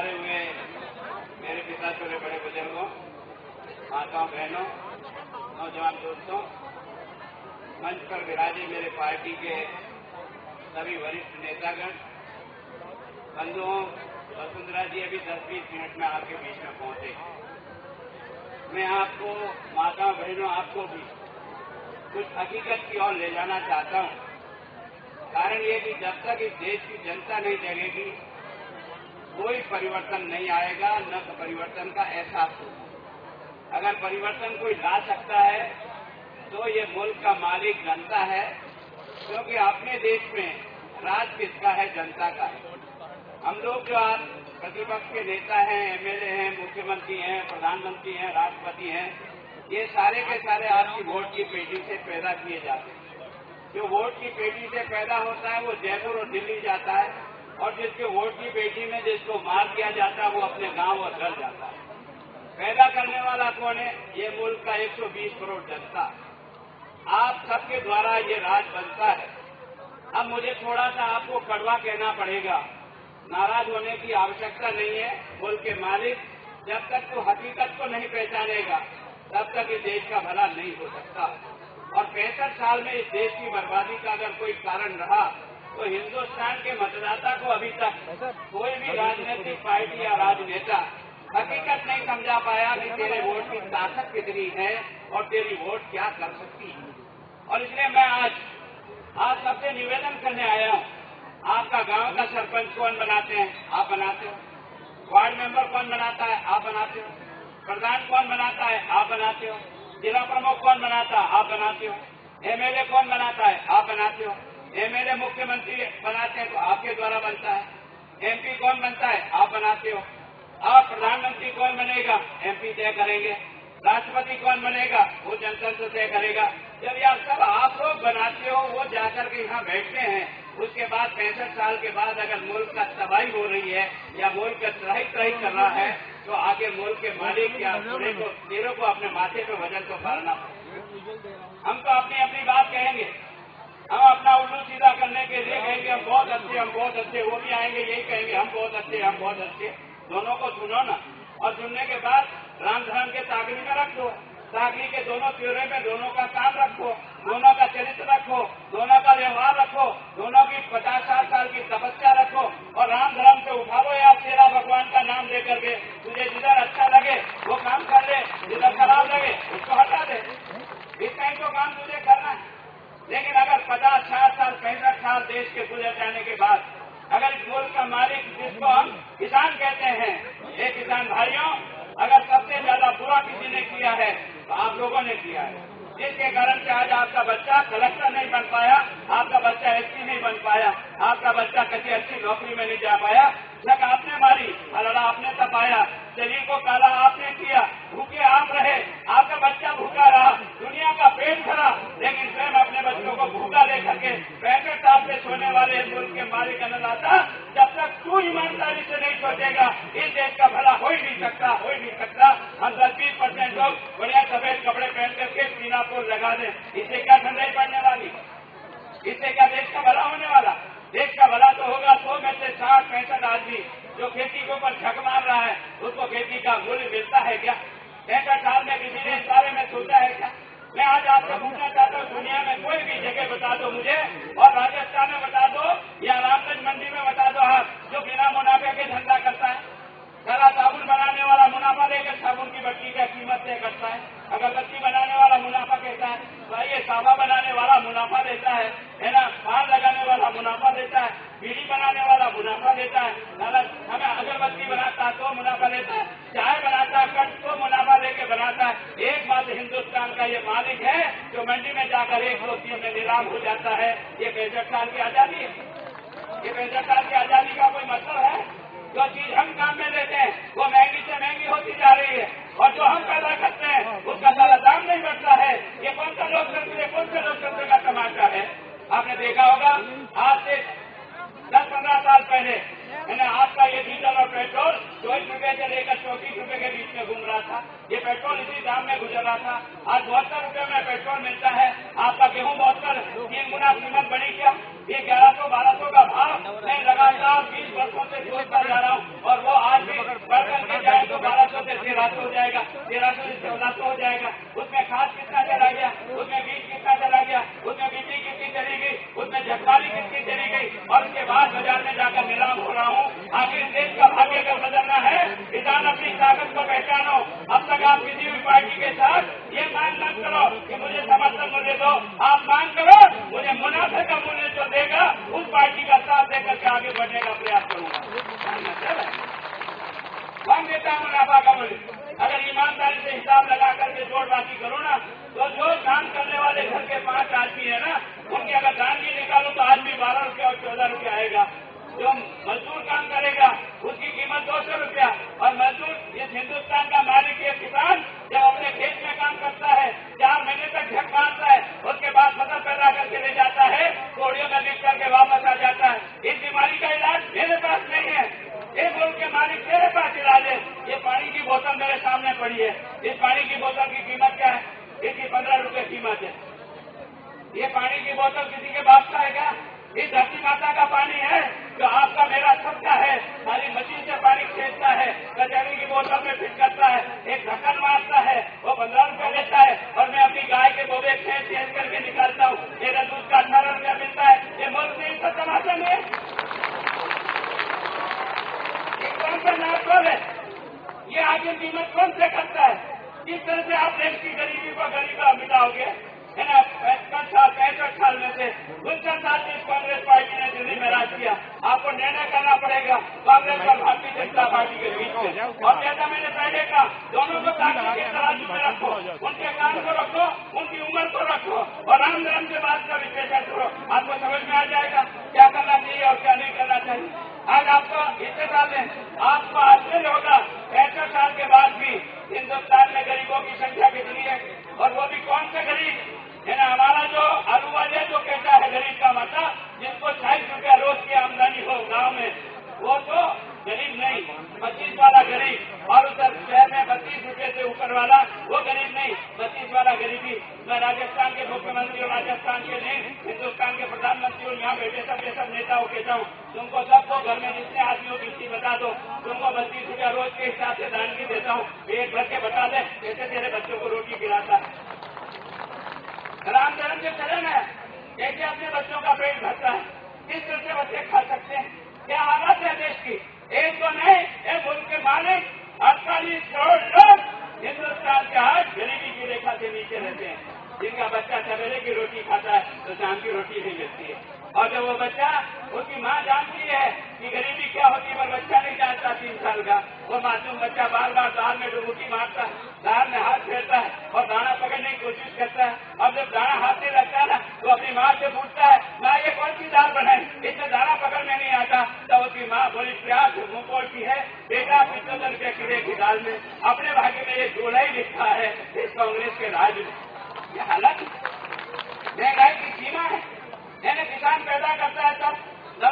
पधारे हुए मेरे पिता छोटे बड़े बुजुर्गों, माताओं, बहनों, नौजवान दोस्तों, मंच पर विराजे मेरे पार्टी के सभी वरिष्ठ नेतागण, बंधुओं, वसुंधरा जी अभी 10-20 मिनट में आपके बीच में पहुंचे। मैं आपको, माताओं, बहनों, आपको भी कुछ हकीकत की ओर ले जाना चाहता हूं। कारण ये कि जब तक इस देश की जनता नहीं जगेगी, कोई परिवर्तन नहीं आएगा, न तो परिवर्तन का एहसास होगा। अगर परिवर्तन कोई ला सकता है तो ये मुल्क का मालिक जनता है, क्योंकि अपने देश में राज किसका है? जनता का है। हम लोग जो आप प्रतिपक्ष के नेता हैं, एमएलए हैं, मुख्यमंत्री हैं, प्रधानमंत्री हैं, राष्ट्रपति हैं, ये सारे के सारे आपकी वोट की पेटी से पैदा किए जाते हैं। जो वोट की पेटी से पैदा होता है वो जयपुर और दिल्ली जाता है, और जिसके वोट की पेटी में जिसको मार दिया जाता है वो अपने गांव और घर जाता है। पैदा करने वाला कौन है? ये मुल्क का 120 करोड़ जनता। आप सबके द्वारा ये राज बनता है। अब मुझे थोड़ा सा आपको कड़वा कहना पड़ेगा, नाराज होने की आवश्यकता नहीं है। मुल्क के मालिक जब तक वो हकीकत को नहीं पहचानेगा तब तक इस देश का भला नहीं हो सकता। और 65 साल में इस देश की बर्बादी का अगर कोई कारण रहा तो हिंदुस्तान के मतदाता को अभी तक कोई भी राजनीतिक पार्टी या राजनेता हकीकत नहीं समझा पाया कि तेरे वोट की ताकत कितनी है और तेरी वोट क्या कर सकती है। और इसलिए मैं आज आप सबसे निवेदन करने आया हूं। आपका गांव का सरपंच कौन बनाते हैं? आप बनाते हो। वार्ड मेंबर कौन बनाता है? आप बनाते हो। प्रधान कौन बनाता है? आप बनाते हो। जिला प्रमुख कौन बनाता है? आप बनाते हो। एमएलए कौन बनाता है? आप बनाते हो। एमएलए मुख्यमंत्री बनाते हैं तो आपके द्वारा बनता है। एमपी कौन बनता है? आप बनाते हो। और प्रधानमंत्री कौन बनेगा? एमपी तय करेंगे। राष्ट्रपति कौन बनेगा? वो जनतंत्र तय करेगा। जब यह सब आप लोग बनाते हो, वो जाकर के यहाँ बैठते हैं, उसके बाद 65 साल के बाद अगर मुल्क का तबाही हो रही है या मुल्क का त्राही कर रहा है तो आगे मुल्क के मालिक या तेरों को अपने माथे पे वजन तो पालना पड़ेगा। हम तो अपनी अपनी बात कहेंगे, हम अपना उल्लू सीधा करने के लिए कहेंगे हम बहुत अच्छे, हम बहुत अच्छे। वो भी आएंगे यही कहेंगे हम बहुत अच्छे, हम बहुत अच्छे। दोनों को सुनो ना, और सुनने के बाद राम धर्म के ताकरी में रख दो। ताकरी के दोनों त्योरे में दोनों का काम रखो, दोनों का चरित्र रखो, दोनों का व्यवहार रखो, दोनों की 50-60 साल की तपस्या रखो और राम धर्म से उठाओ यार तेरा भगवान का नाम लेकर के। तुझे जिधर अच्छा लगे वो काम कर ले, जिधर खराब लगे उसको हटा दे। इतना ही तो काम तुझे करना है। लेकिन अगर 50-60 साल 65 साल देश के गुजर जाने के बाद अगर इस मुल्क का मालिक, जिसको हम किसान कहते हैं, ये किसान भाइयों, अगर सबसे ज्यादा बुरा किसी ने किया है तो आप लोगों ने किया है, जिसके कारण से आज आपका बच्चा कलेक्टर नहीं बन पाया, आपका बच्चा एसपी नहीं बन पाया, आपका बच्चा किसी अच्छी नौकरी में नहीं जा पाया। जग आपने मारी, हलड़ा आपने तपाया, शरीर को काला आपने किया, भूखे आप रहे, आपका बच्चा भूखा रहा, दुनिया का पेट भरा, लेकिन स्वयं अपने बच्चों को भूखा लेकर के 65 साल से सोने वाले मुल्क के मालिक अन्नदाता, जब तक तू ईमानदारी से नहीं सोचेगा इस देश का भला हो ही नहीं सकता, हो ही नहीं सकता। हम 10-20% लोग बढ़िया सफेद कपड़े पहन करके सीना पोल लगा दें, इससे क्या ठंडाई पड़ने वाली? इससे क्या देश का भला होने वाला? देश का भला तो होगा 100 में से 60-65 आदमी जो खेती के ऊपर झक मार रहा है, उसको खेती का मूल्य मिलता है क्या? 65 साल में किसी ने इस बारे में सोचा है क्या? मैं आज आपसे पूछना चाहता हूँ, दुनिया में कोई भी जगह बता दो मुझे, और राजस्थान में बता दो या रामगंज मंडी में बता दो आप, जो बिना मुनाफे के धंधा करता है। सारा साबुन बनाने वाला मुनाफा लेकर साबुन की बट्टी का कीमत तय करता है, अगरबत्ती बनाने वाला मुनाफा कहता है, ये साबा बनाने वाला मुनाफा देता है ना, पान लगाने वाला मुनाफा देता है, बीड़ी बनाने वाला मुनाफा देता है, हमें अगरबत्ती बनाता है तो मुनाफा लेता है, चाय बनाता है कट तो मुनाफा लेके बनाता है। एक बात हिंदुस्तान का ये मालिक है जो मंडी में जाकर 1-2-3 में नीलाम हो जाता है। ये 65 साल की आजादी है? ये 65 साल की आजादी का कोई मतलब है? जो चीज हम काम में लेते हैं वो महंगी से महंगी होती जा रही है, और जो हम पैदा करते हैं उसका सारा दाम नहीं बढ़ता है। ये कौन सा लोकतंत्र है? कौन से लोकतंत्र का तमाशा है? आपने देखा होगा आज से 10-15 साल पहले मैंने आपका ये डीजल और पेट्रोल 24 रुपए से लेकर 34 रुपए के बीच में घूम रहा था। ये पेट्रोल इसी दाम में गुजर रहा था। आज 72 रुपए में पेट्रोल मिलता है। आपका गेहूं 72, 3 गुना कीमत बढ़ी क्या? ये 1100-1200 का भाव मैं लगातार 20 वर्षों से सोचता जा रहा हूँ, और वो आज भी 1300 हो जाएगा, 1300 से 1400 हो जाएगा। उसमें खाद कितना चला गया, उसमें बीज कितना चला गया, उसमें बिजली कितनी चली गई, उसमें झकमारी कितनी चली गई, और उसके बाद बाजार में जाकर नीलाम हो रहा हूँ। आखिर देश का भाग्य अगर बदलना है, किसान अपनी ताकत को पहचानो। अब तक आप किसी भी पार्टी के साथ ये मांग मत करो कि मुझे समर्थन मूल्य दो, आप मांग करो मुझे मुनाफे का मूल्य जो देगा उस पार्टी का साथ देकर के आगे बढ़ने का प्रयास करूंगा। कौन देता है मुनाफा का मूल्य? अगर ईमानदारी से हिसाब लगा करके जोड़ बाकी करो ना, तो जो काम करने वाले घर के 5 आदमी है ना, उनके अगर दान भी निकालो तो आदमी 12 रुपया और 14 रुपया आएगा। जो मजदूर काम करेगा उसकी कीमत 200 रुपया, और मजदूर इस हिंदुस्तान का मालिक है किसान, जब अपने खेत में काम करता है 4 महीने तक झक मारता है, उसके बाद फसल पैदा करके ले जाता है, कोड़ियों में बिक करके वापस आ जाता है। इस बीमारी का इलाज मेरे पास नहीं है, एक मुल्क के मालिक मेरे पास इलाज है। ये पानी की बोतल मेरे सामने पड़ी है, इस पानी की बोतल की कीमत क्या है? इसकी 15 रुपये कीमत है। ये पानी की बोतल किसी के बाप का है क्या? इस धरती माता का पानी है जो आपका मेरा सबका है। सारी मशीन से पानी खींचता है, कचहरी की बोतल में फिट करता है, एक ढक्कन मारता है, वो 15 रुपया लेता है, और मैं अपनी गाय के बोबे खींच करके निकालता हूँ, मेरा दूध का 18 रुपया मिलता है। ये मुल्क में इसका तमाशा नहीं है? ये कौन सा नापतोल है? ये आगे कीमत कौन से करता है? किस तरह से आप देश की गरीबी को गरीबा मिटाओगे? है ना, 65 साल में से 59 साल से कांग्रेस पार्टी ने दिल्ली में राज किया। आपको निर्णय करना पड़ेगा कांग्रेस और भारतीय जनता पार्टी के बीच में। और जैसा मैंने पहले कहा, दोनों को ताकत के तराजू में रखो, उनके काम को रखो, उनकी उम्र को रखो, और राम धर्म के बाद का विश्लेषण करो। आपको समझ में आ जाएगा क्या करना चाहिए और क्या नहीं करना चाहिए। आज आपको इससे पहले आपको आश्चर्य होगा, 65 साल के बाद भी हिंदुस्तान में गरीबों की संख्या कितनी है, और वो भी कौन से गरीब है ना। हमारा जो आलूवालिया जो कहता है गरीब का मतलब, जिसको 60 रुपया रोज की आमदनी हो गांव में, वो तो गरीब नहीं, 25 वाला गरीब, और उधर शहर में 32 रुपये से ऊपर वाला वो गरीब नहीं, 25 वाला गरीबी। मैं राजस्थान के मुख्यमंत्री और राजस्थान के नहीं, हिंदुस्तान के प्रधानमंत्री और यहाँ बैठे सब नेताओं कहता हूँ, तुमको सबको घर में जितने आदमियों की गिनती बता दो, तुमको 32 रुपया रोज के हिसाब से दान भी देता हूँ, पेट भर के बता दे कैसे तेरे बच्चों को रोटी खिलाता है। राम धर्म के चलन है, कैसे अपने बच्चों का पेट भरता है, किस तरह से बच्चे खा सकते हैं, क्या हालत है देश की। एक तो नहीं, एक मुल्क के मालिक 48 करोड़ लोग हिंदुस्तान के आज गरीबी की रेखा से नीचे रहते हैं, जिनका बच्चा सवेरे की रोटी खाता है तो शाम की रोटी नहीं मिलती है। और जब वो बच्चा, उसकी माँ जानती है कि गरीबी क्या होती है, पर बच्चा नहीं जानता 3 साल का, वो मासूम बच्चा बार बार दाल में डुबकी मारता है, दाल में हाथ फेरता है और दाना पकड़ने की कोशिश करता है। अब जब दाना हाथ में लगता है ना, तो अपनी माँ से पूछता है, माँ ये कौन सी दाल बनाई, इससे दाना पकड़ने नहीं आता। तो उसकी माँ बड़ी प्यार से मुंह बोलती है, बेटा 75 रुपये किले की दाल में अपने भाग्य में ये जोड़ा ही लिखा है इस कांग्रेस के राज में। ये हालत महंगाई की सीमा है। यानी किसान पैदा करता है तब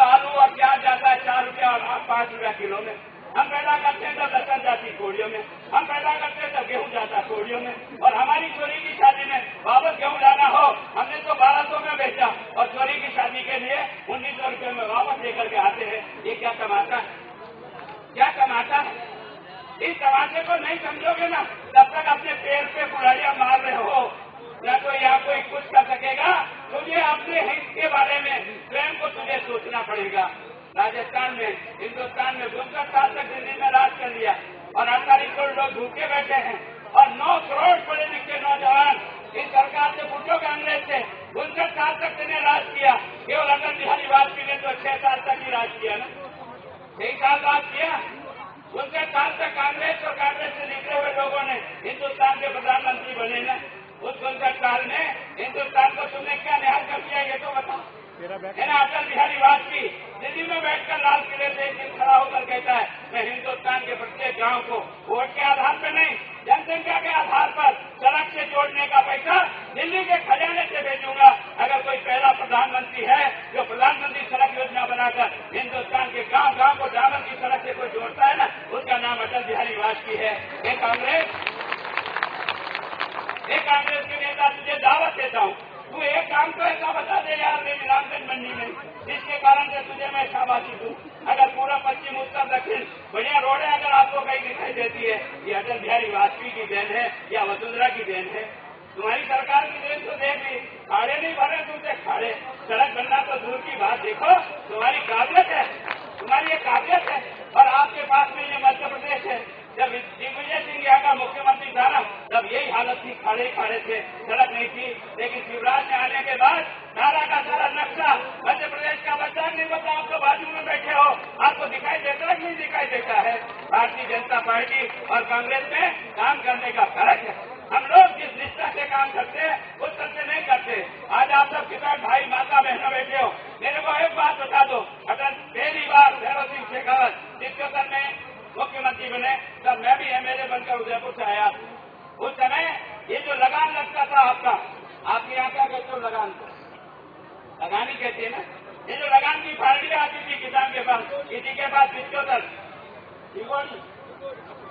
आलू और प्याज जाता है 4 रुपया और 5 रुपया किलो में, हम पैदा करते हैं तब लसन जाती कोड़ियों में, हम पैदा करते हैं तब गेहूं जाता कोड़ियों में। और हमारी चोरी की शादी में वापस गेहूं लाना हो, हमने तो 1200 में बेचा, और चोरी की शादी के लिए 1900 रुपये में वापस लेकर के आते हैं। ये क्या तमाशा है, क्या तमाशा है। इस तमाशे को नहीं समझोगे ना, तब तक अपने पैर पे कुल्हाड़ियां मार रहे हो, न तो यहाँ कोई कुछ कर सकेगा। तुझे अपने हित के बारे में स्वयं को तुझे सोचना पड़ेगा। राजस्थान में, हिंदुस्तान में 59 साल तक दिल्ली में राज कर लिया, और 48 करोड़ लोग भूखे बैठे हैं, और 9 करोड़ पढ़े लिखे नौजवान इस सरकार से पूछो कांग्रेस से, 59 साल तक तिन्हें राज किया। केवल अटल बिहारी वाजपेयी ने तो 6 साल तक ही राज किया ना, 6 साल राज किया। 59 साल तक कांग्रेस और कांग्रेस से निकले हुए लोगों ने हिंदुस्तान के प्रधानमंत्री बने ना। उस 59 साल में हिंदुस्तान को तुमने क्या निहाल कर दिया, ये तो बताओ। है ना, अटल बिहारी वाजपेयी दिल्ली में बैठकर लाल किले से एक दिन खड़ा होकर कहता है, मैं हिंदुस्तान के प्रत्येक गांव को वोट के आधार पर नहीं, जनसंख्या के आधार पर सड़क से जोड़ने का पैसा दिल्ली के खजाने से भेजूंगा। अगर कोई पहला प्रधानमंत्री है जो प्रधानमंत्री सड़क योजना बनाकर हिंदुस्तान के गांव गांव को डामर की सड़क से कोई जोड़ता है ना, उसका नाम अटल बिहारी वाजपेयी है। एक कांग्रेस के नेता तुझे दावत देता हूँ, तू एक काम तो ऐसा बता दे यार मेरी रामगंज मंडी में, जिसके कारण से तुझे मैं शाबाशी दूं। अगर पूरा पश्चिम उत्तर दक्षिण बढ़िया रोड है, अगर आपको कहीं दिखाई देती है, ये अटल बिहारी वाजपेयी की देन है या वसुंधरा की देन है? तुम्हारी सरकार की देन तो देख ली, खाड़े नहीं भरे तुमसे, खाड़े सड़क बनना तो दूर की बात, देखो तुम्हारी काबिलियत है, तुम्हारी ये काबिलियत है। और आपके पास में ये मध्य प्रदेश है, जब दिग्विजय सिंह यहाँ का मुख्यमंत्री था ना, तब यही हालत थी, खाड़े खाड़े थे, सड़क नहीं थी। लेकिन शिवराज ने आने के बाद सारा का सारा नक्शा मध्य प्रदेश का बच्चा नहीं बता, आप तो बाजू में बैठे हो, आपको दिखाई देता है कि नहीं दिखाई देता है? भारतीय जनता पार्टी और कांग्रेस में काम करने का फर्क है। हम लोग जिस निष्ठा से काम करते हैं उस तरह से नहीं करते। आज आप सब किसान भाई माता बहनों बैठे हो, मेरे को एक बात बता दो, अगर पहली बार भैरव सिंह शेखावत 77 में मुख्यमंत्री बने, तब मैं भी एमएलए बनकर उदयपुर से आया। उस समय ये जो लगान लगता था आपके यहाँ क्या कहते हो लगान को? लगान ही कहते हैं ना। ये जो लगान की फाड़ियां आती थी किसान के पास, किसी के पास 75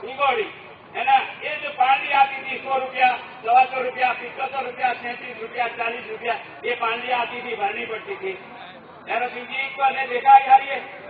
निगोड़ी है ना, ये जो पांडी आती थी 100 रुपया, 125 रुपया, 75 रुपया, 37 रुपया, 40 रुपया, ये पांडिया आती थी, भरनी पड़ती थी। भैरव सिंह जी को हमने देखा यार,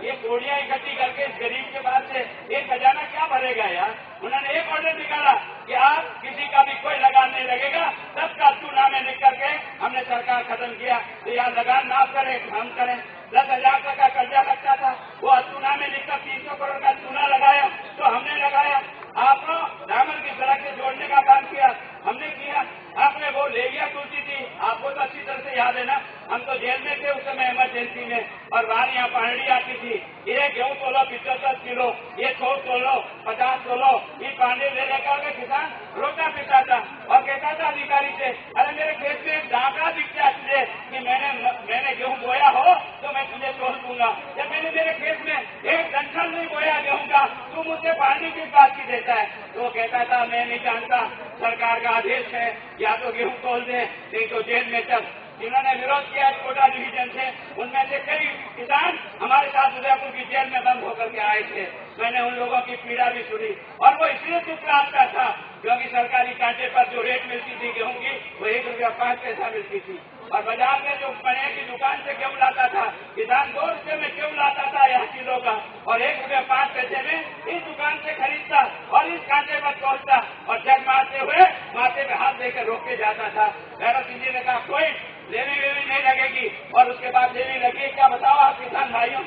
ये कोड़ियां इकट्ठी करके इस गरीब के पास से एक खजाना क्या भरेगा यार? उन्होंने एक ऑर्डर निकाला कि आप किसी का भी कोई लगान नहीं लगेगा, सबका चूनामे लिख करके हमने सरकार खत्म किया। तो यार लगान माफ करें, हम करें। 10,000 तक का कर्जा लगता था, वो चूनामे लिखकर 300 करोड़ का चूना लगाया, तो हमने लगाया। आपने डामर की सड़क से जोड़ने का काम किया, हमने किया। आपने वो ले लिया तुलसी थी, आपको तो अच्छी तरह से याद है ना, हम तो जेल में थे उस समय इमरजेंसी में, और बाहर यहाँ पानी आती थी, ये गेहूं तोलो 75 किलो, ये छोड़ तोलो 50 तोलो, ये पानी ले लेकर के किसान रोटा पीता था और कहता था अधिकारी से, अरे मेरे खेत में एक डाका दिख गया तुझे कि मैंने गेहूं बोया हो तो मैं तुझे तोड़ दूंगा, जब मैंने मेरे खेत में एक डंठल नहीं बोया गेहूं का, तू मुझसे पानी किस बात की देता है? तो कहता था मैं नहीं जानता, सरकार का आदेश है, या तो गेहूं तोड़ दे नहीं तो जेल में चल। जिन्होंने विरोध किया कोटा डिवीजन से, उनमें से कई किसान हमारे साथ उदयपुर की जेल में बंद होकर के आए थे। मैंने उन लोगों की पीड़ा भी सुनी, और वो इसलिए चुप रहा था क्योंकि सरकारी कांटे पर जो रेट मिलती थी गेहूं की, वो 1 रुपया 5 पैसा मिलती थी, और बाजार में जो पने की दुकान से गेहूं लाता था किसान 2 रुपये में गेहूं लाता था यहाँ किलो का, और 1 रुपया 5 पैसे में इस दुकान से खरीदता और इस कांटे पर तोड़ता, और जग मारते हुए माथे पे हाथ देकर रोक के जाता था। भैरव सिंह जी ने कहा कोई लेवी वेवी नहीं लगेगी, और उसके बाद लेवी लगी, क्या बताओ आप किसान भाइयों?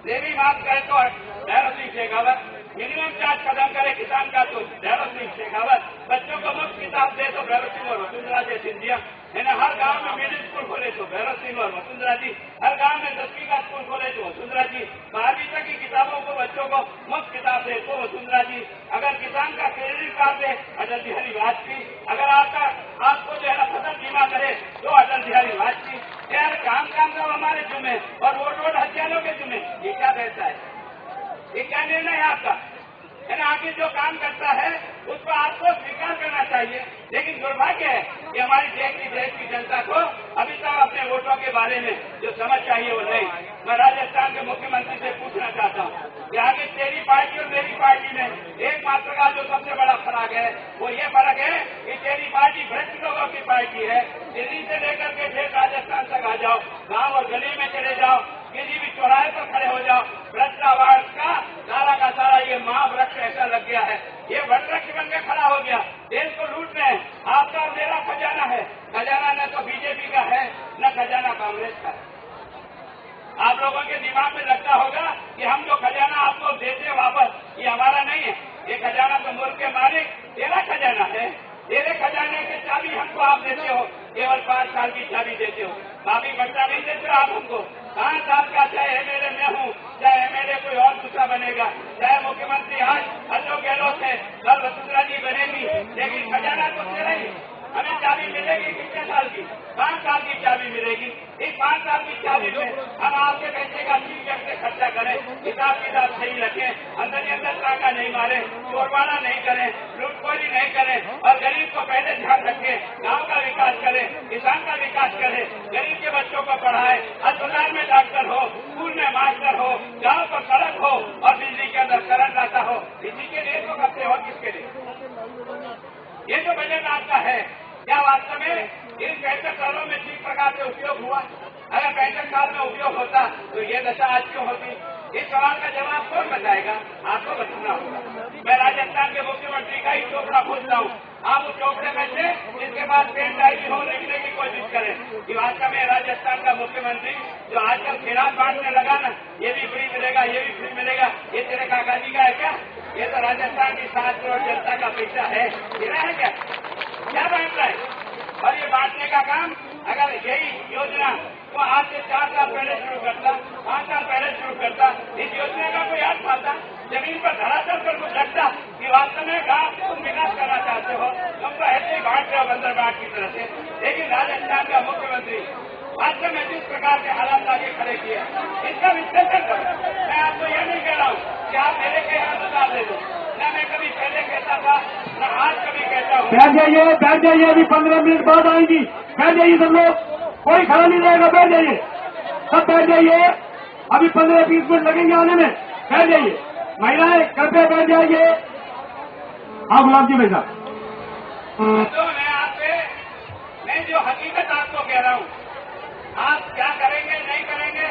लेवी माफ करे तो भैरव सिंह शेखावत, मिनिमम चार्ज खत्म करे किसान का तो भैरव सिंह शेखावत, बच्चों को मुफ्त किताब दे तो भैरव सिंह और वसुंधरा जी सिंधिया है ना, हर गांव में मिडिल स्कूल खोले तो भैरव सिंह और वसुंधरा जी, हर गांव में 10वीं का स्कूल खोले तो वसुंधरा जी, 12वीं तक की किताबों को बच्चों को मुफ्त किताब दे तो वसुंधरा जी, अगर किसान का क्रेडिट कार्ड दे अटल बिहारी वाजपेयी, अगर आपको जो है ना फसल बीमा करे तो अटल बिहारी वाजपेयी। यार काम सब हमारे जुम्मे और वोट हथियारों के जुम्मे, ये क्या कहता है? ये क्या निर्णय है आपका? है ना, आगे जो काम करता है उसको आपको स्वीकार करना चाहिए, लेकिन दुर्भाग्य है कि हमारी देश की जनता को अभी तक अपने वोटों के बारे में जो समझ चाहिए वो नहीं। मैं राजस्थान के मुख्यमंत्री से पूछना चाहता हूँ कि आगे तेरी पार्टी और मेरी पार्टी में एकमात्र का जो सबसे बड़ा फर्क है वो ये फर्क है कि तेरी पार्टी भ्रष्ट लोगों की पार्टी है। दिल्ली से लेकर के फिर राजस्थान तक आ जाओ, गांव और गली में चले जाओ, किसी भी चौराहे पर खड़े हो जाओ, भ्रष्टाचार का सारा ये महावृक्ष ऐसा लग गया है, ये वृक्ष बन के खड़ा हो गया, देश को लूट रहे हैं। आपका और मेरा खजाना है, खजाना न तो बीजेपी का है न खजाना कांग्रेस का है। आप लोगों के दिमाग में लगता होगा कि हम जो खजाना आपको देते वापस, ये हमारा नहीं है, ये खजाना तो मुल्क के मालिक तेरा खजाना है, तेरे खजाने की चाबी हमको आप देते हो, केवल 5 साल की चाबी देते हो, बाकी बच्चा नहीं देते हो आप हमको। 5 साल का चाहे एमएलए मैं हूँ, चाहे एमएलए कोई और दूसरा बनेगा, चाहे मुख्यमंत्री आज अशोक गहलोत है, कल वसुंधरा जी बनेगी, लेकिन खजाना तो तेरा ही। हमें चाबी मिलेगी कितने साल की? 5 साल की चाबी मिलेगी। इस 5 साल की चाबी में हम आपके पैसे का ठीक से खर्चा करें, हिसाब किताब सही रखें, अंदर ही अंदर टाका नहीं मारे, चोरवाड़ा नहीं करें, लूटखोरी नहीं करें, और गरीब को पहले ध्यान रखें, गांव का विकास करें, किसान का विकास करें, गरीब के बच्चों को पढ़ाएं, अस्पताल में डॉक्टर हो, स्कूल में मास्टर हो, गांव को सड़क हो और बिजली के अंदर करंट आता हो। इसी के लिए तो करते हो, किसके लिए? ये जो बजट आपका है क्या वास्तव में इन 65 सालों में किस प्रकार से उपयोग हुआ? अगर 65 साल में उपयोग होता तो ये दशा आज क्यों होती? इस सवाल का जवाब कौन बताएगा? आपको बताना होगा। मैं राजस्थान के मुख्यमंत्री का ही चोपड़ा पूछता हूँ। आप उस चोपड़े में से जिसके पास पेन डायरी हो लिखने की कोशिश करें कि वास्तव में राजस्थान का मुख्यमंत्री जो आजकल खिराक बांटने लगा ना, ये भी फ्री मिलेगा, ये भी फ्री मिलेगा, ये तेरे काका जी का है क्या? ये तो राजस्थान की 7 करोड़ जनता का पैसा है, गिरा है क्या बांट रहा है? और ये बांटने का काम अगर यही योजना तो आज से 4 साल पहले शुरू करता, 5 साल पहले शुरू करता, इस योजना का कोई याद पाता, जमीन पर धरातल पर कुछ लगता कि वास्तव में गांव तुम विकास करना चाहते हो, तुम तो ऐसे ही बांट रहे हो बंदर बाट की तरह से। लेकिन राजस्थान का मुख्यमंत्री वास्तव में जिस प्रकार के हालात आगे खड़े किए, इसका विश्लेषण करो। मैं आपको यह नहीं कह रहा हूँ कि आप मेरे के यहाँ बता दे दो, न मैं कभी पहले कहता था न आज कभी कहता हूँ। बैठ जाइए, अभी 15 मिनट बाद आएंगी। बैठ जाइए सब लोग, कोई खड़ा नहीं रहेगा, बैठ जाइए, सब बैठ जाइए, अभी 15-20 मिनट लगेंगे आने में। बैठ जाइए, महिलाएं कृपया बैठ जाइए। हाँ गुलाब जी भाई साहब, तो मैं जो हकीकत आपको कह रहा हूँ, आप क्या करेंगे नहीं करेंगे,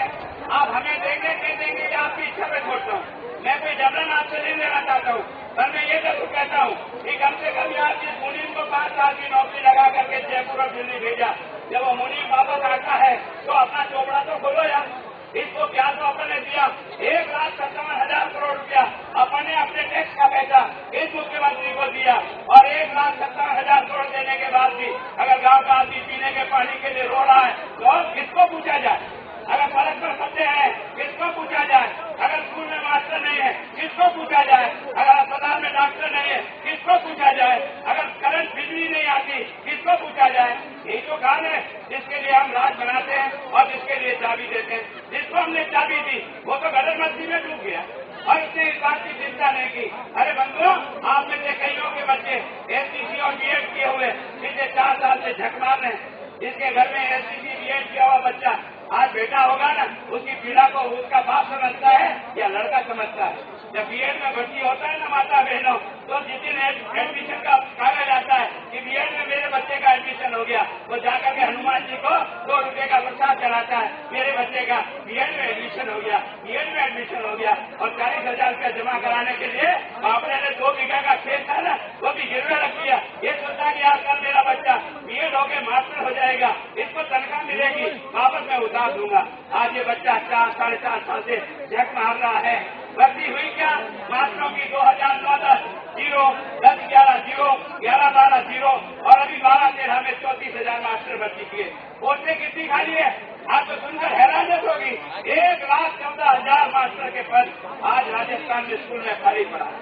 आप हमें देंगे नहीं देंगे, ये आपकी इच्छा पे छोड़ता हूँ। मैं कोई जबरन आपसे नहीं लेना चाहता हूँ, पर मैं ये जरूर कहता हूँ कि कम से कम आप जिस मुनीम को 5 साल की नौकरी लगा करके जयपुर और दिल्ली भेजा, जब वो मुनीम वापस आता है तो अपना चोपड़ा तो खोलो यार। इसको क्या तो अपने दिया 1,57,000 करोड़ रुपया अपने अपने टैक्स का पैसा इस मुख्यमंत्री को दिया, और 1,57,000 करोड़ देने के बाद भी अगर गांव का आदमी पीने के पानी के लिए रो रहा है तो किसको पूछा जाए? अगर सड़क पर सत्य है किसको पूछा जाए? अगर स्कूल में मास्टर नहीं है किसको पूछा जाए? अगर अस्पताल में डॉक्टर नहीं है किसको पूछा जाए? अगर करंट बिजली नहीं आती किसको पूछा जाए? यही तो काम है जिसके लिए हम राज बनाते हैं और जिसके लिए चाबी देते हैं। जिसको हमने चाबी दी वो तो गदर मस्ती में डूब गया और उसने इस बात की चिंता नहीं की। अरे बंधुओं, आप में से कईयों के बच्चे एसटीसी और बीएड किए हुए पिछले 4 साल से झक मार रहे हैं। जिसके घर में एसटीसी बीएड किया हुआ बच्चा आज बेटा होगा ना, उसकी पीड़ा को उसका बाप समझता है या लड़का समझता है? जब बीएड में भर्ती होता है ना माता बहनों, तो जिस दिन एडमिशन का कागज आता है कि बीएड में मेरे बच्चे का एडमिशन हो गया, वो जाकर के हनुमान जी को 2 रुपए का प्रसाद चढ़ाता है, मेरे बच्चे का बीएड में एडमिशन हो गया, बीएड में एडमिशन हो गया। और 40,000 रुपया जमा कराने के लिए बापने ने 2 बीघा का खेत था ना, वो भी गिरवे रख दिया। ये सोचा कि यार कल मेरा बच्चा बीएड होकर मास्टर हो जाएगा, इसको तनख्वाह मिलेगी, वापस मैं उतार दूंगा। आज ये बच्चा 4-4.5 साल से झक मार रहा है। भर्ती हुई क्या? मास्टरों की 2009-10 0, 10-11 0, 11-12 0, और अभी 12-13 में 34,000 मास्टर भर्ती किए। पोस्टें कितनी खाली है? आप तो सुनकर हैरानियत होगी, 1,14,000 मास्टर के पद आज राजस्थान में स्कूल में खाली पड़ा है।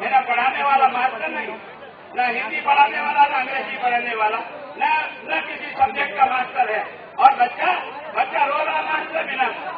न पढ़ाने वाला मास्टर नहीं, न हिंदी पढ़ाने वाला, न अंग्रेजी पढ़ाने वाला, न किसी सब्जेक्ट का मास्टर है। और बच्चा रो रहा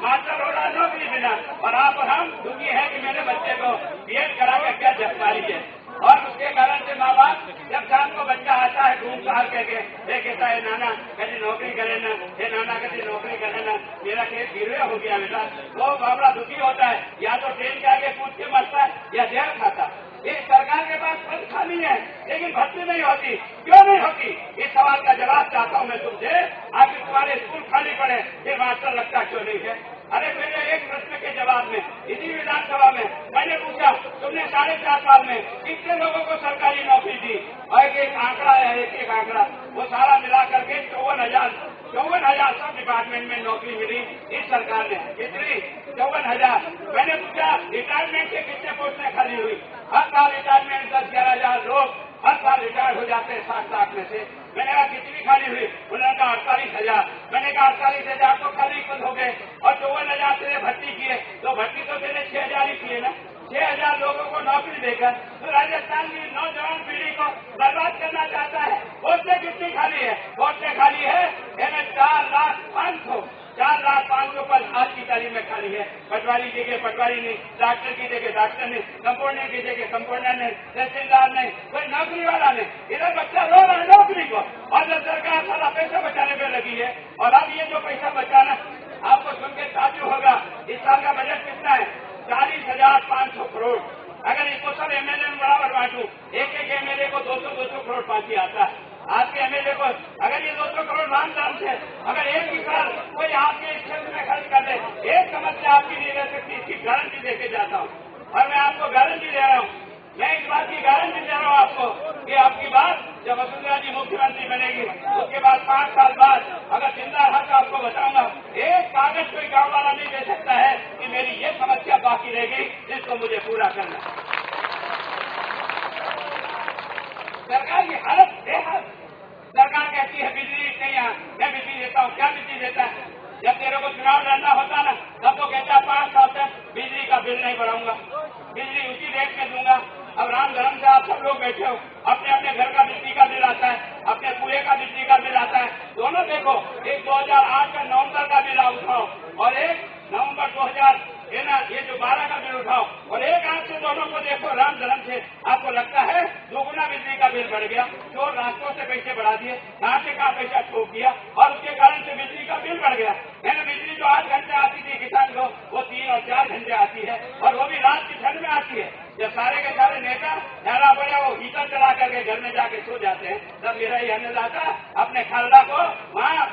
मास्टर रो रहा नौकरी बिना। और आप और हम दुखी है कि मेरे बच्चे को बीएड करा के क्या झकमारी है। और उसके कारण से माँ बाप जब शाम को बच्चा आता है घूम सहार करके कहता है नाना कभी नौकरी करे ना, हे नाना कभी नौकरी करे ना, मेरा खेत गिरवे हो गया बेटा, वो बाबड़ा दुखी होता है, या तो ट्रेन के आगे कूद के मरता है या जहर खाता। इस सरकार के पास पद खाली है लेकिन भर्ती नहीं होती, क्यों नहीं होती? इस सवाल का जवाब चाहता हूँ मैं तुमसे। आखिर तुम्हारे स्कूल खाली पड़े फिर मास्टर लगता क्यों नहीं है? अरे मेरे एक प्रश्न के जवाब में इसी विधानसभा में मैंने पूछा, तुमने 4.5 साल में कितने लोगों को सरकारी नौकरी दी? और एक आंकड़ा है, एक आंकड़ा, वो सारा मिला करके 54,000 सब डिपार्टमेंट में नौकरी मिली इस सरकार ने। कितनी? 54,000। मैंने पूछा रिटायरमेंट के कितने पोस्टें खाली हुई? हर साल रिटायरमेंट 10-11,000 लोग हर साल रिटायर हो जाते हैं 60 लाख में से। मैंने कहा कितनी खाली हुई? उन्होंने कहा 48,000। मैंने कहा 48,000 तो खाली पद हो गए और 54,000 तेरे भर्ती किए, तो भर्ती तो तेरे 6,000 ही किए ना। 6,000 लोगों को नौकरी देकर तो राजस्थान की नौजवान पीढ़ी को बर्बाद करना चाहता है। पोस्टें कितनी खाली है? पोस्टें खाली है 4,05,000 पद आज की तारीख में खाली है। पटवारी की जगह पटवारी नहीं, डॉक्टर की जगह डॉक्टर नहीं, कंपाउंडर की जगह कंपाउंडर नहीं, तहसीलदार नहीं, कोई नौकरी वाला नहीं। इधर बच्चा रो रहा है नौकरी को और जब सरकार सारा पैसा बचाने पर लगी है। और अब ये जो पैसा बचाना आपको सुन के ताज्जुब होगा, इस साल का बजट कितना है? 40,500 करोड़। अगर इसको सब एमएलए में बराबर बांटू, एक एमएलए को 200 करोड़ पांची आता है। आपके एमएलए को अगर ये 200 करोड़ राम नाम से अगर एक ही साल कोई आपके इस क्षेत्र में खर्च कर दे, एक समस्या आपकी नहीं रह सकती, इसकी गारंटी देके जाता हूँ। और मैं आपको गारंटी दे रहा हूँ, मैं इस बात की गारंटी दे रहा हूँ आपको कि आपकी बात जब वसुंधरा जी मुख्यमंत्री बनेगी उसके बाद 5 साल बाद अगर जिंदा रहा तो आपको बताऊंगा, एक कागज कोई गांव वाला नहीं दे सकता है कि मेरी ये समस्या बाकी रह गई, जिसको मुझे पूरा करना। सरकार की हालत बेहद, सरकार कहती है बिजली नहीं है, मैं बिजली देता हूँ। क्या बिजली देता है? जब तेरे को चुनाव लड़ना होता ना तब तो कहता है 5 साल तक बिजली का बिल नहीं बढ़ाऊंगा, बिजली उसी रेट में दूंगा। अब राम धर्म से आप सब लोग बैठे हो, अपने अपने घर का बिजली का बिल आता है, अपने कुएं का बिजली का बिल आता है, दोनों देखो। एक 2008 का नवंबर का बिल उठाओ और एक नवंबर 2000 ये जो 12 का बिल उठाओ और एक आंख से दोनों को देखो राम धर्म से, आपको लगता है दोगुना बिजली का बिल बढ़ गया। जो रास्तों से पैसे बढ़ा दिए, कहां से कहां पैसा ठोक दिया और उसके कारण से बिजली का बिल बढ़ गया। मैंने बिजली जो 8 घंटे आती थी किसान को, वो 3 और 4 घंटे आती है और वो भी रात की ठंड में आती है। जब सारे के सारे नेता ठहरा पड़े वो हीटर चला करके घर में जाके सो जाते हैं, तब मेरा ही अन्नदाता अपने खालदा को वहां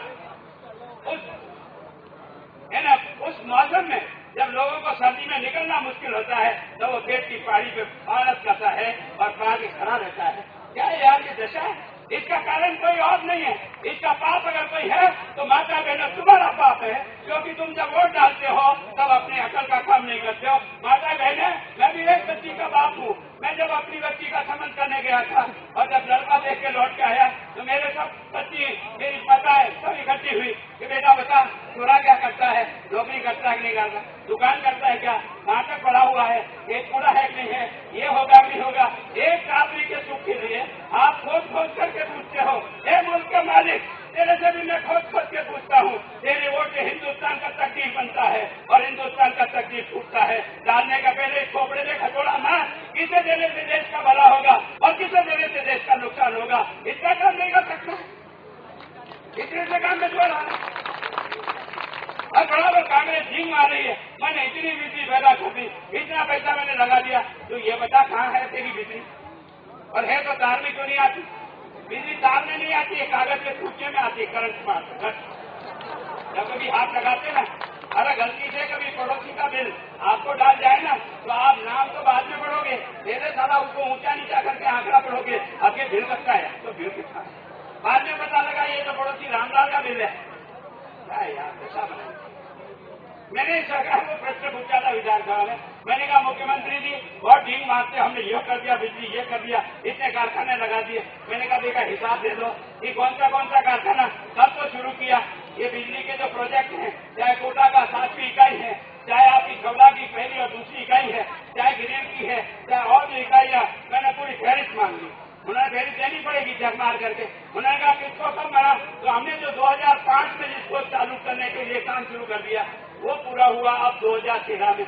उस मौसम में जब लोगों को सर्दी में निकलना मुश्किल होता है तो वो खेत की पहाड़ी पे पारस करता है और पहाड़ के खड़ा रहता है। क्या यार ये दशा है? इसका कारण कोई और नहीं है। इसका पाप अगर कोई है तो माता बहनों तुम्हारा पाप है, क्योंकि तुम जब वोट डालते हो तब अपने अकल का काम नहीं करते हो। माता बहनें, मैं भी एक बच्ची का बाप हूँ। मैं जब अपनी बच्ची का संबंध करने गया था और जब लड़का देख के लौट के आया तो मेरे सब बच्ची, मेरी माताएं सब इकट्ठी हुई कि बेटा बता छोरा क्या करता है, नौकरी करता है कि नहीं करता, दुकान करता है क्या, कहाँ तक पढ़ा हुआ है, एक पूरा है कि नहीं है, ये होगा कि नहीं होगा। एक काबरी के सुख के लिए आप खोज खोज करके पूछते हो। हे मुल्क के मालिक, तेरे से भी मैं खोज खोज के पूछता हूँ, तेरे वोट से हिंदुस्तान का तकदीर बनता है और हिंदुस्तान का तकदीर टूटता है। डालने का पहले खोपड़े में खतोड़ा मार, किसे देने से देश का भला होगा और किसे देने से देश का नुकसान होगा, इसका काम नहीं कर सकता। इतने से काम में जोड़ रहा और बराबर कांग्रेस झींग मार रही है, मैंने इतनी बिजली पैदा कर दी, इतना पैसा मैंने लगा दिया, तो ये बता कहाँ है तेरी बिजली? और है तो तार में क्यों नहीं आती? बिजली तार में नहीं आती है, कागज के सूचे में आती है, करंट मार। जब कभी हाथ लगाते ना, अरे गलती से कभी पड़ोसी का बिल आपको डाल जाए ना तो आप नाम तो बाद में पढ़ोगे, पहले साला उसको ऊंचा नीचा करके आंकड़ा पढ़ोगे, अब ये बिल कितना है तो बिल कितना है, बाद में पता लगा ये तो पड़ोसी रामलाल का बिल है। क्या यार कैसा बना? मैंने सरकार को प्रश्न पूछा था विधानसभा में, मैंने कहा मुख्यमंत्री जी बहुत ढींग मारते, हमने ये कर दिया, बिजली ये कर दिया, इतने कारखाने लगा दिए। मैंने कहा देखा हिसाब दे दो कि कौन सा कारखाना कब तो शुरू किया। ये बिजली के जो प्रोजेक्ट हैं, चाहे कोटा का 7वीं इकाई है, चाहे आपकी खबड़ा की पहली और दूसरी इकाई है, चाहे गिरिल की है, चाहे और भी इकाइयां, मैंने पूरी फहरिस्त मांग ली। उन्होंने फहरिस्त देनी पड़ेगी जग मार करके। उन्होंने कहा किसको कब मरा, तो हमने जो 2005 में जिसको चालू करने के लिए काम शुरू कर दिया वो पूरा हुआ अब 2013 में,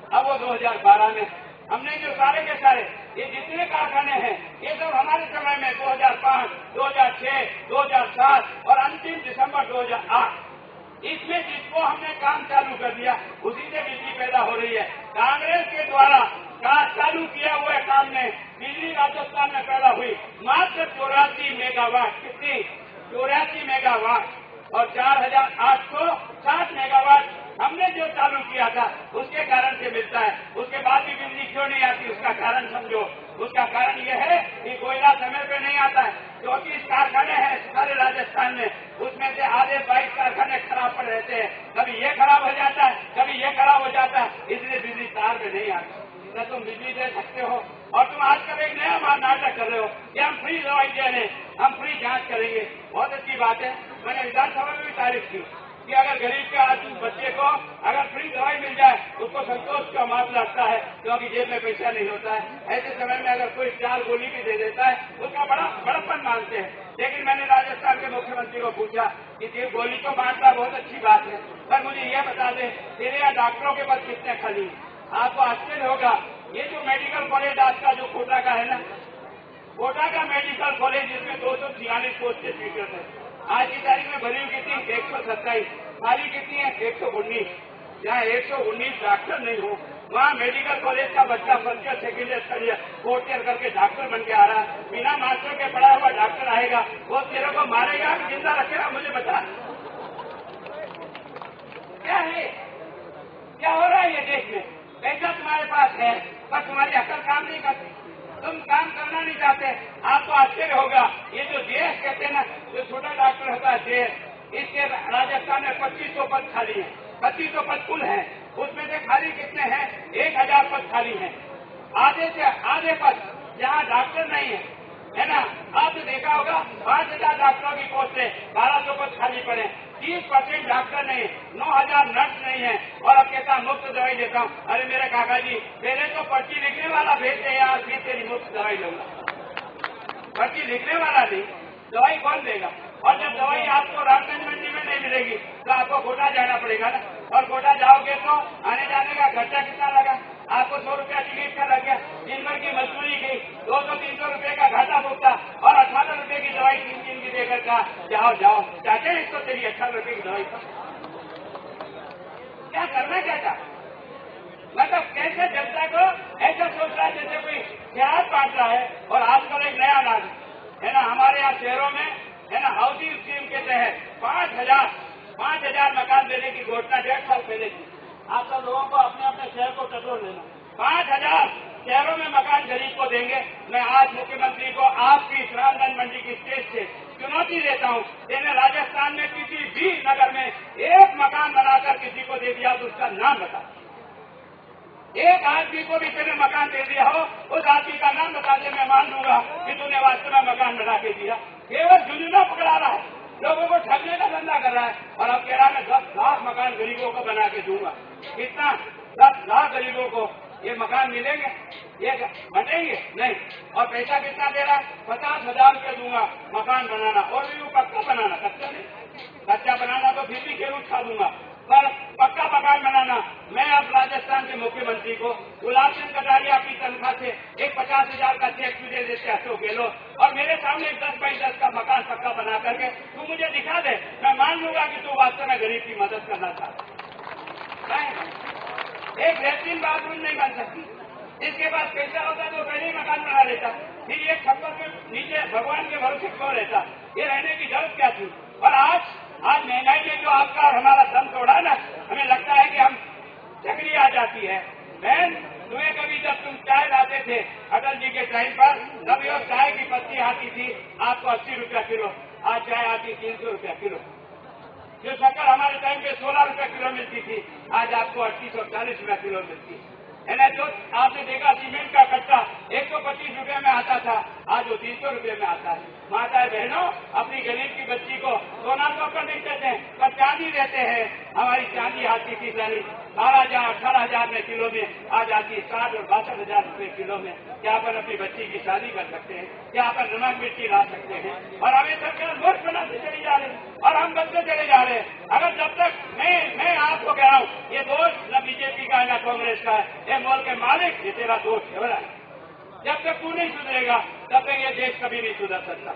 अब वो 2012 में। हमने जो सारे के सारे ये जितने कारखाने हैं ये सब हमारे समय में 2005, 2006, 2007 और अंतिम दिसंबर 2008 इसमें जिसको हमने काम चालू कर दिया उसी से बिजली पैदा हो रही है। कांग्रेस के द्वारा चालू किया हुए काम में बिजली राजस्थान में पैदा हुई मात्र 84 मेगावाट। कितनी? 84 मेगावाट और 4860 मेगावाट हमने जो चालू किया था उसके कारण से मिलता है। उसके बाद भी बिजली क्यों नहीं आती, उसका कारण समझो। उसका कारण यह है कि कोयला समय पे नहीं आता है, क्योंकि इस कारखाने हैं सारे राजस्थान में, उसमें से आधे 22 कारखाने खराब पड़ रहते हैं। कभी ये खराब हो जाता है, कभी ये खराब हो जाता है, इसलिए बिजली तार में नहीं आती। न तुम बिजली दे सकते हो और तुम आजकल एक नया नाटक कर रहे हो कि हम फ्री दवाई दे रहे हैं, हम फ्री जांच करेंगे। बहुत अच्छी बात है, मैंने विधानसभा में भी तारीफ की कि अगर गरीब के आदमी बच्चे को अगर फ्री दवाई मिल जाए उसको संतोष का मामला लगता है, क्योंकि जेब में पैसा नहीं होता है। ऐसे समय में अगर कोई 4 गोली भी दे देता है उसका बड़प्पन मानते हैं। लेकिन मैंने राजस्थान के मुख्यमंत्री को पूछा कि ये गोली तो बांटना बहुत अच्छी बात है, पर मुझे यह बता दें तेरे यहाँ डॉक्टरों के पद कितने खाली? आपको आश्चर्य होगा, ये जो मेडिकल कॉलेज आपका जो कोटा का है ना, कोटा का मेडिकल कॉलेज जिसमें 246 पोस्ट के स्पीकर थे, आज की तारीख में भरी हुई कितनी? 127। खाली कितनी है? 119। जहाँ 119 डॉक्टर नहीं हो वहाँ मेडिकल कॉलेज का बच्चा first year second year third year fourth year करके डॉक्टर बन के आ रहा है। बिना मास्टर के पढ़ा हुआ डॉक्टर आएगा, वो तेरे को मारेगा कि जिंदा रखेगा, मुझे बता। क्या है, क्या हो रहा है ये देश में? पैसा तुम्हारे पास है पर तुम्हारी अकल काम नहीं करती, तुम काम करना नहीं चाहते। आपको आश्चर्य होगा, ये जो जेएस कहते हैं ना, जो छोटा डॉक्टर होता है जेएस, इसके राजस्थान में 2500 पद खाली है, 2500 पद कुल है, उसमें से खाली कितने हैं? 1000 पद खाली हैं। आधे से आधे पद जहाँ डॉक्टर नहीं है ना। आपने देखा होगा 5000 डॉक्टरों की पोस्ट है, 1200 पद खाली पड़े, 30% डॉक्टर नहीं, 9000 नर्स नहीं है, और अब कहता मुफ्त दवाई देता हूँ। अरे मेरे काका जी, पहले तो पर्ची लिखने वाला भेजते यार, फिर तेरी मुफ्त दवाई लूंगा। पर्ची लिखने वाला नहीं, दवाई कौन देगा? और जब दवाई आपको रामगंज मंडी में नहीं मिलेगी तो आपको कोटा जाना पड़ेगा ना, और कोटा जाओगे तो आने जाने का खर्चा कितना लगा? आपको 100 रुपया टिकट का लग गया, दिन भर की मजदूरी गई, 200-300 रुपये का घाटा भुगता, और 18 रुपये की दवाई 3 दिन की देकर कहा जाओ जाओ चाहते हैं इसको तेरी 18 रुपये की दवाई का। क्या करना चाहता? मतलब कैसे जनता को ऐसा सोच रहा है जैसे कोई शराब बांट रहा है। और आजकल एक नया नाम है ना, हमारे यहाँ शहरों में है ना, हाउसिंग स्कीम के तहत 5,000 मकान देने की घोषणा 1.5 साल पहले की। आप सब लोगों को अपने अपने शहर को टटोल लेना, 5,000 शहरों में मकान गरीब को देंगे। मैं आज मुख्यमंत्री को आपकी रामगंज मंडी की स्टेज से चुनौती देता हूँ, मैंने राजस्थान में किसी भी नगर में एक मकान बनाकर किसी को दे दिया तो उसका नाम बता। एक आदमी को भी तेरे मकान दे दिया हो, उस आदमी का नाम बता दे, मैं मान लूंगा कि तूने वास्तव में मकान बना के दिया। केवल जुलूना पकड़ा रहा है, लोगों को ठगने का धंधा कर रहा है, और अब कह रहा है मैं 10 लाख मकान गरीबों को बना के दूंगा। कितना? 10 लाख गरीबों को ये मकान मिलेंगे, ये बनेंगे नहीं। और पैसा कितना दे रहा है? 50,000 रुपये दूंगा मकान बनाना, और भी वो पक्का बनाना, कच्चा नहीं। कच्चा बनाना तो फिर भी खेल उठा दूंगा, पर पक्का मकान बनाना। मैं अब राजस्थान के मुख्यमंत्री को गुलाब चंद कटारिया की तनख्वाह से एक 50,000 का चेक तुझे देते अशोक गहलोत, और मेरे सामने 10 बाई 10 का मकान पक्का बना करके तू मुझे दिखा दे, मैं मान लूंगा कि तू वास्तव में गरीब की मदद करना चाहता। एक बेहतरीन बाथरूम नहीं बन सकती, जिसके पास पैसा होता तो पहले ही मकान बना लेता, फिर एक छप्पर के नीचे भगवान के भरोसे क्यों रहता? ये रहने की जरूरत क्या थी? और आज महंगाई ने जो आपका और हमारा दम तोड़ा ना, हमें लगता है कि हम चकरी आ जाती है। बहन, तुम्हें कभी जब तुम चाय लाते थे अटल जी के टाइम पर, तभी और चाय की पत्ती आती थी आपको 80 रुपया किलो, आज चाय आती 300 रुपया किलो। जो शक्कर हमारे टाइम पे 16 रुपया किलो मिलती थी, आज आपको 3840 रुपया किलो मिलती है ना। जो आपने देखा सीमेंट का कट्टा 125 रुपये में आता था, आज वो 300 रुपये में आता है। माताएं बहनों, अपनी गरीब की बच्ची को सोना तो कर नहीं देते हैं, पर चांदी देते हैं। हमारी चांदी आती थी 12,000 18,000 में किलो में, आज आती 60 और 62,000 रुपये किलो में। क्या अपन अपनी बच्ची की शादी कर सकते हैं? क्या अपन नमक मिर्ची ला सकते हैं? और हमें सरकार मूर्ख बनाते चली जा रही है और हम बनते चले जा रहे हैं। अगर जब तक मैं आपको कह रहा हूँ, ये दोष न बीजेपी का है न कांग्रेस का है, ये मॉल के मालिक, ये तेरा दोष है। जब तक तू नहीं सुधरेगा तब तक ये देश कभी नहीं सुधर सकता।